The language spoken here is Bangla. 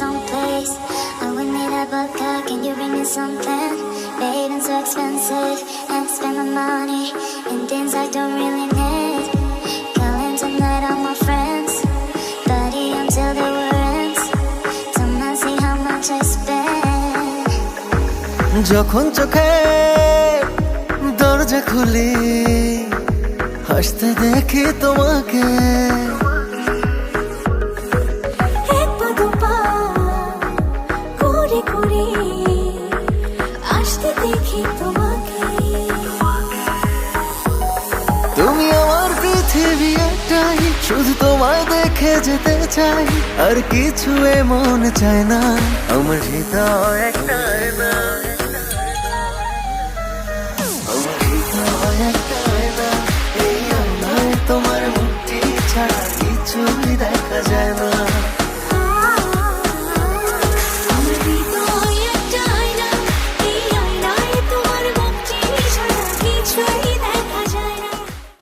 someplace. I would need a vodka, can you bring me something? Babe, it's so expensive, and spend my money in things I don't really need. Calling tonight all my friends, party until the world ends. Come and see how much I spend. যখন চোখে দরজা খুলি, হাসতে দেখি তোমাকে। এক পা দু পা করে করে আসতে দেখি তোমাকে। তুমি আমার পৃথিবী একটাই, শুধু তোমায় দেখে যেতে চাই, আর কিছু এমন চায় না, আমার হৃদয় একটাই না, আমার হৃদয় একটাই না। এই আয়নায় তোমার মুখটি ছাড়া কিছুই দেখা যায় না।